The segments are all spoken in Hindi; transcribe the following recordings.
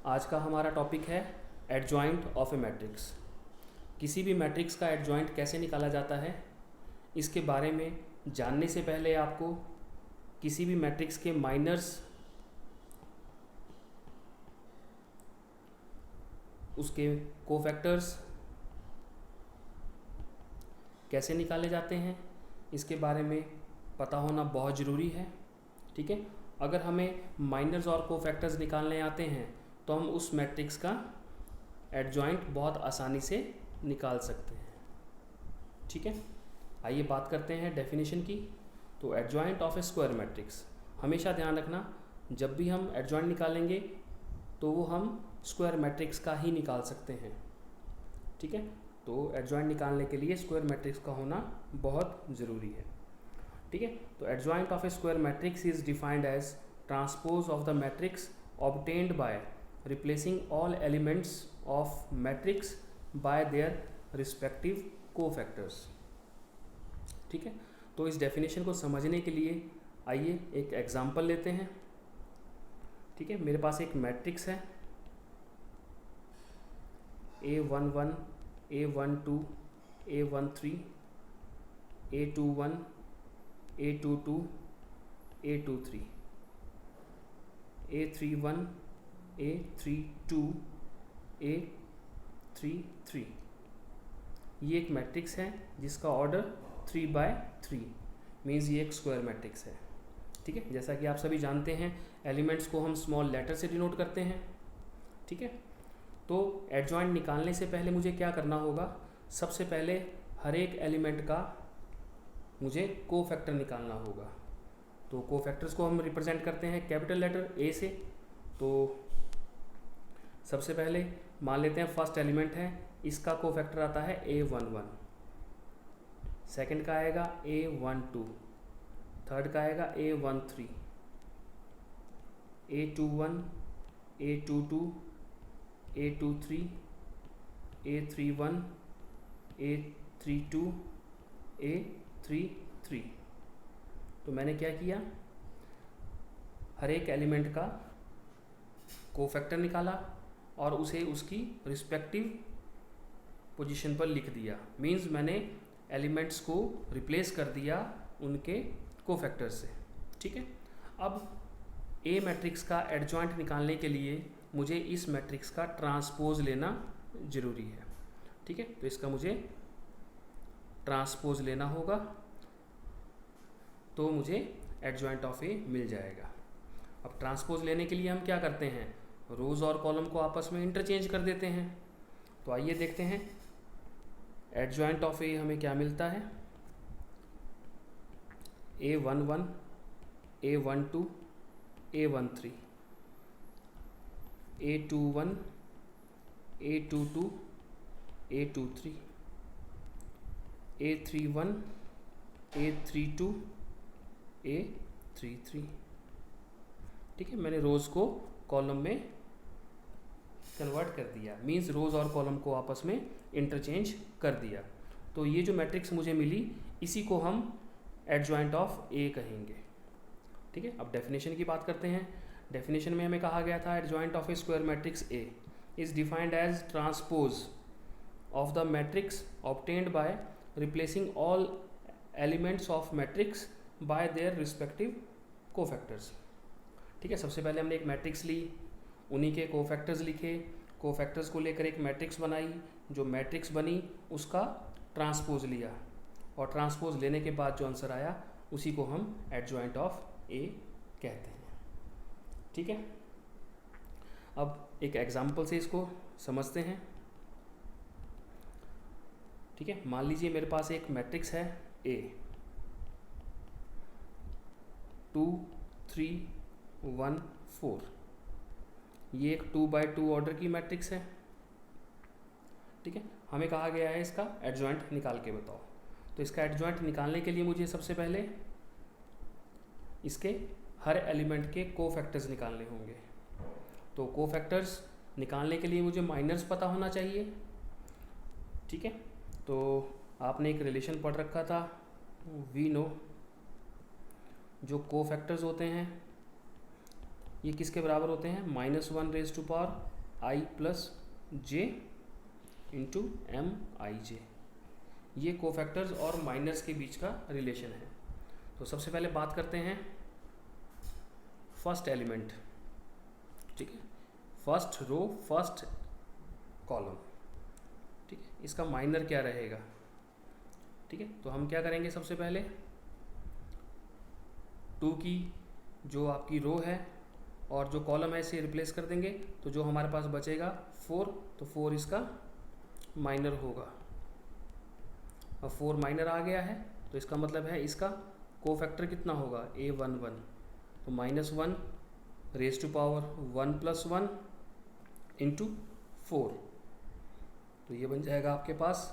आज का हमारा टॉपिक है एडजॉइंट ऑफ ए मैट्रिक्स। किसी भी मैट्रिक्स का एडजॉइंट कैसे निकाला जाता है, इसके बारे में जानने से पहले आपको किसी भी मैट्रिक्स के माइनर्स, उसके कोफैक्टर्स कैसे निकाले जाते हैं, इसके बारे में पता होना बहुत ज़रूरी है। ठीक है, अगर हमें माइनर्स और कोफैक्टर्स निकालने आते हैं तो हम उस मैट्रिक्स का एडजॉइंट बहुत आसानी से निकाल सकते हैं। ठीक है, आइए बात करते हैं डेफिनेशन की। तो adjoint of a square matrix, हमेशा ध्यान रखना जब भी हम एडजॉइंट निकालेंगे तो वो हम स्क्वायर मैट्रिक्स का ही निकाल सकते हैं। ठीक है, तो एडजॉइंट निकालने के लिए स्क्वायर मैट्रिक्स का होना बहुत ज़रूरी है। ठीक है, तो adjoint of a square matrix is defined as transpose of the matrix obtained by replacing all elements of matrix by their respective cofactors. ठीक है, तो इस डेफिनेशन को समझने के लिए आइए एक एग्जांपल लेते हैं। ठीक है, मेरे पास एक मैट्रिक्स है A11, A12, A13, A21, A22, A23, A31, A32, A33। ये एक मैट्रिक्स है जिसका ऑर्डर 3/3 मीन्स ये एक स्क्वायर मैट्रिक्स है। ठीक है, जैसा कि आप सभी जानते हैं एलिमेंट्स को हम स्मॉल लेटर से डिनोट करते हैं। ठीक है, तो एडजॉइंट निकालने से पहले मुझे क्या करना होगा, सबसे पहले हर एक एलिमेंट का मुझे कोफैक्टर निकालना होगा। तो कोफैक्टर्स को हम रिप्रेजेंट करते हैं कैपिटल लेटर ए से। तो सबसे पहले मान लेते हैं फर्स्ट एलिमेंट है, इसका कोफैक्टर आता है A11, सेकंड का आएगा A12, थर्ड का आएगा A13, A21, A22, A23, A31, A32, A33। तो मैंने क्या किया, हर एक एलिमेंट का कोफैक्टर निकाला और उसे उसकी रिस्पेक्टिव पोजीशन पर लिख दिया। मीन्स मैंने एलिमेंट्स को रिप्लेस कर दिया उनके कोफैक्टर से। ठीक है, अब ए मैट्रिक्स का एडजॉइंट निकालने के लिए मुझे इस मैट्रिक्स का ट्रांसपोज लेना ज़रूरी है। ठीक है, तो इसका मुझे ट्रांसपोज लेना होगा तो मुझे एडजॉइंट ऑफ ए मिल जाएगा। अब ट्रांसपोज लेने के लिए हम क्या करते हैं, रोज़ और कॉलम को आपस में इंटरचेंज कर देते हैं। तो आइए देखते हैं एडजॉइंट ऑफ ए हमें क्या मिलता है। A11, A12, A13, A21, A22, A23, A31, A32, A33। ठीक है, मैंने रोज़ को कॉलम में कन्वर्ट कर दिया, मीन्स रोज़ और कॉलम को आपस में इंटरचेंज कर दिया। तो ये जो मैट्रिक्स मुझे मिली इसी को हम एडजॉइंट ऑफ ए कहेंगे। ठीक है, अब डेफिनेशन की बात करते हैं। डेफिनेशन में हमें कहा गया था adjoint of a square matrix A is defined as transpose of the matrix obtained by replacing all elements of matrix by their respective cofactors. ठीक है, सबसे पहले हमने एक मैट्रिक्स ली, उन्हीं के कोफैक्टर्स लिखे, कोफैक्टर्स को लेकर एक मैट्रिक्स बनाई, जो मैट्रिक्स बनी उसका ट्रांसपोज लिया और ट्रांसपोज लेने के बाद जो आंसर आया उसी को हम एडजॉइंट ऑफ ए कहते हैं। ठीक है, अब एक एग्जांपल से इसको समझते हैं। ठीक है, मान लीजिए मेरे पास एक मैट्रिक्स है A 2, 3, 1, 4। ये एक 2/2 ऑर्डर की मैट्रिक्स है। ठीक है, हमें कहा गया है इसका एडजॉइंट निकाल के बताओ। तो इसका एडजॉइंट निकालने के लिए मुझे सबसे पहले इसके हर एलिमेंट के कोफैक्टर्स निकालने होंगे। तो कोफैक्टर्स निकालने के लिए मुझे माइनर्स पता होना चाहिए। ठीक है, तो आपने एक रिलेशन पढ़ रखा था, वी नो, जो कोफैक्टर्स होते हैं ये किसके बराबर होते हैं, -1 raised to power i plus j into M i j, ये कोफैक्टर्स और माइनर्स के बीच का रिलेशन है। तो सबसे पहले बात करते हैं फर्स्ट एलिमेंट, ठीक है, फर्स्ट रो फर्स्ट कॉलम, ठीक है, इसका माइनर क्या रहेगा, ठीक है। तो हम क्या करेंगे, सबसे पहले 2 की जो आपकी रो है और जो कॉलम है इसे रिप्लेस कर देंगे, तो जो हमारे पास बचेगा 4, तो 4 इसका माइनर होगा। अब 4 माइनर आ गया है, तो इसका मतलब है इसका कोफैक्टर कितना होगा, A11, तो -1 रेज टू पावर 1 + 1 इंटू 4, तो ये बन जाएगा आपके पास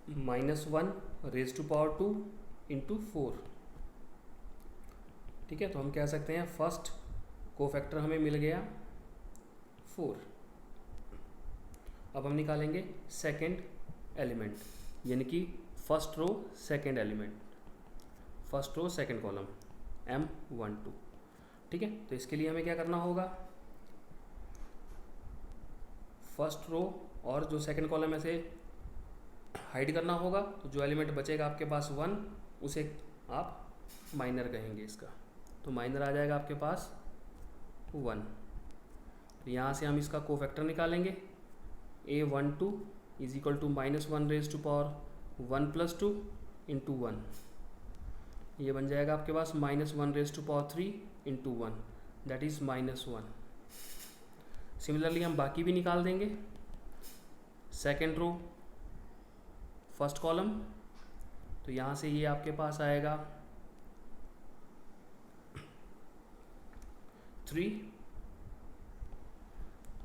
-1 रेज टू पावर 2 इंटू 4, ठीक है। तो हम कह सकते हैं फर्स्ट कोफैक्टर हमें मिल गया 4। अब हम निकालेंगे सेकंड एलिमेंट, यानी कि first row second element, first row second column M12, ठीक है। तो इसके लिए हमें क्या करना होगा, फर्स्ट रो और जो सेकंड कॉलम है से हाइड करना होगा, तो जो एलिमेंट बचेगा आपके पास 1, उसे आप माइनर कहेंगे इसका, तो माइनर आ जाएगा आपके पास 1। तो यहाँ से हम इसका कोफैक्टर निकालेंगे, A12 is equal to -1 raise to power 1 + 2 into 1, ये बन जाएगा आपके पास -1 raise to power 3 into 1, that is -1। Similarly हम बाकी भी निकाल देंगे, सेकेंड रो फर्स्ट कॉलम, तो यहाँ से ये आपके पास आएगा 3,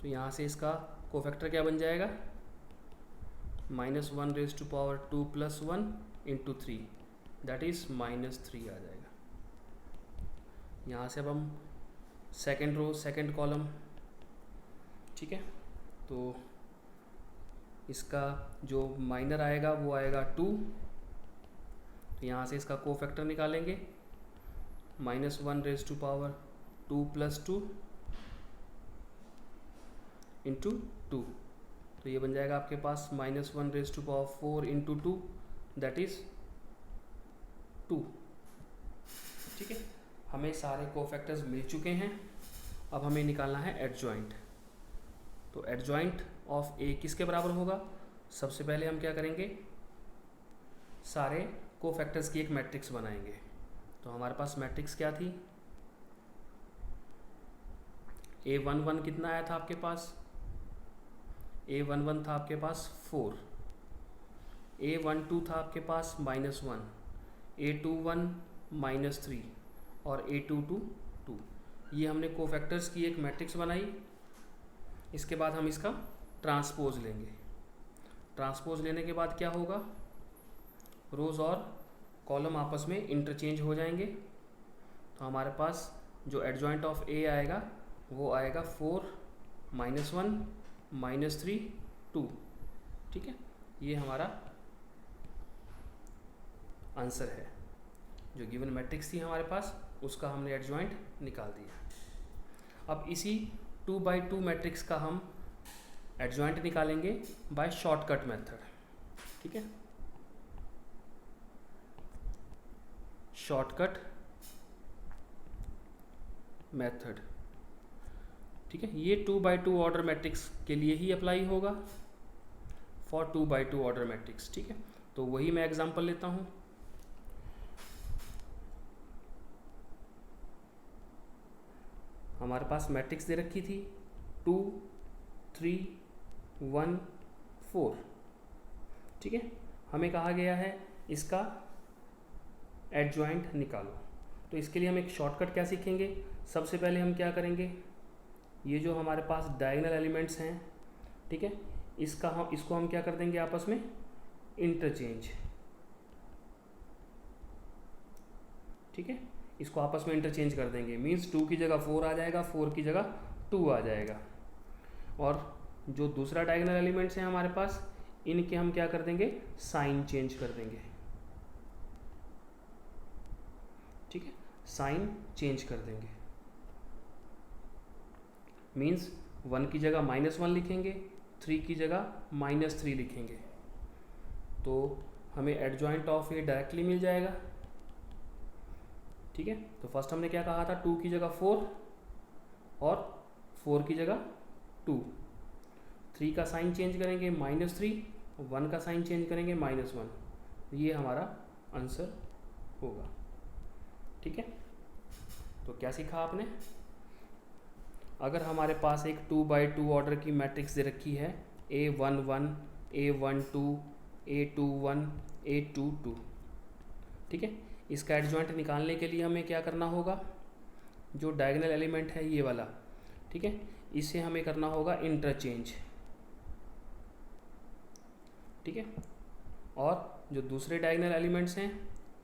तो यहाँ से इसका कोफैक्टर क्या बन जाएगा, -1 raise to power 2 + 1 into 3, that is -3 आ जाएगा। यहाँ से अब हम सेकेंड रो सेकेंड कॉलम, ठीक है, तो इसका जो माइनर आएगा वो आएगा 2, तो यहाँ से इसका कोफैक्टर निकालेंगे, -1 रेज टू पावर 2 + 2 इंटू 2, तो ये बन जाएगा आपके पास -1 raise to power 4 into 2, that is 2, ठीक है। हमें सारे कोफैक्टर्स मिल चुके हैं, अब हमें निकालना है एडजॉइंट। तो एडजॉइंट ऑफ A किसके बराबर होगा, सबसे पहले हम क्या करेंगे, सारे कोफैक्टर्स की एक मैट्रिक्स बनाएंगे। तो हमारे पास मैट्रिक्स क्या थी, A11 कितना आया था आपके पास, A11 था आपके पास 4, A12 था आपके पास -1, A21 -3 और A22 2। ये हमने कोफैक्टर्स की एक मैट्रिक्स बनाई। इसके बाद हम इसका ट्रांसपोज लेंगे, ट्रांसपोज लेने के बाद क्या होगा, रोज़ और कॉलम आपस में इंटरचेंज हो जाएंगे। तो हमारे पास जो एडजॉइंट ऑफ A आएगा वो आएगा 4 -1 -3 2, ठीक है। ये हमारा आंसर है, जो गिवन मैट्रिक्स थी हमारे पास उसका हमने एडजॉइंट निकाल दिया। अब इसी 2x2 मैट्रिक्स का हम एडजॉइंट निकालेंगे बाय शॉर्टकट मेथड, ठीक है, शॉर्टकट मेथड, ठीक है। ये 2x2 ऑर्डर मैट्रिक्स के लिए ही अप्लाई होगा, फॉर 2x2 ऑर्डर मैट्रिक्स, ठीक है। तो वही मैं एग्जांपल लेता हूँ, हमारे पास मैट्रिक्स दे रखी थी 2 3 1 4, ठीक है। हमें कहा गया है इसका एडजॉइंट निकालो। तो इसके लिए हम एक शॉर्टकट क्या सीखेंगे, सबसे पहले हम क्या करेंगे, ये जो हमारे पास डायगोनल एलिमेंट्स हैं, ठीक है, इसको हम क्या कर देंगे आपस में इंटरचेंज, ठीक है, इसको आपस में इंटरचेंज कर देंगे। मीन्स 2 की जगह 4 आ जाएगा, 4 की जगह 2 आ जाएगा। और जो दूसरा डायगोनल एलिमेंट्स हैं हमारे पास, इनके हम क्या कर देंगे, साइन चेंज कर देंगे, ठीक है, साइन चेंज कर देंगे। मीन्स 1 की जगह -1 लिखेंगे, 3 की जगह -3 लिखेंगे, तो हमें एडजॉइंट ऑफ ए डायरेक्टली मिल जाएगा। ठीक है, तो फर्स्ट हमने क्या कहा था, 2 की जगह 4 और 4 की जगह 2, 3 का साइन चेंज करेंगे -3, 1 का साइन चेंज करेंगे -1, ये हमारा आंसर होगा। ठीक है, तो क्या सीखा आपने? अगर हमारे पास एक 2x2 ऑर्डर की मैट्रिक्स दे रखी है, A11, A12, A21, A22, ठीक है, इसका एडजॉइंट निकालने के लिए हमें क्या करना होगा, जो डायगोनल एलिमेंट है ये वाला, ठीक है, इसे हमें करना होगा इंटरचेंज। ठीक है, और जो दूसरे डायगोनल एलिमेंट्स हैं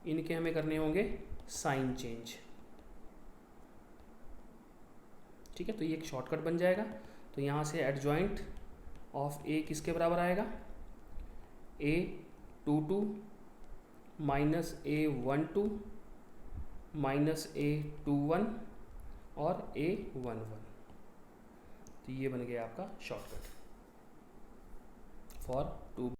इनके हमें करने होंगे साइन चेंज। ठीक है, तो ये एक शॉर्टकट बन जाएगा। तो यहाँ से एडजॉइंट ऑफ ए किसके बराबर आएगा, A22 -A12 -A21 और A11। तो ये बन गया आपका शॉर्टकट फॉर 2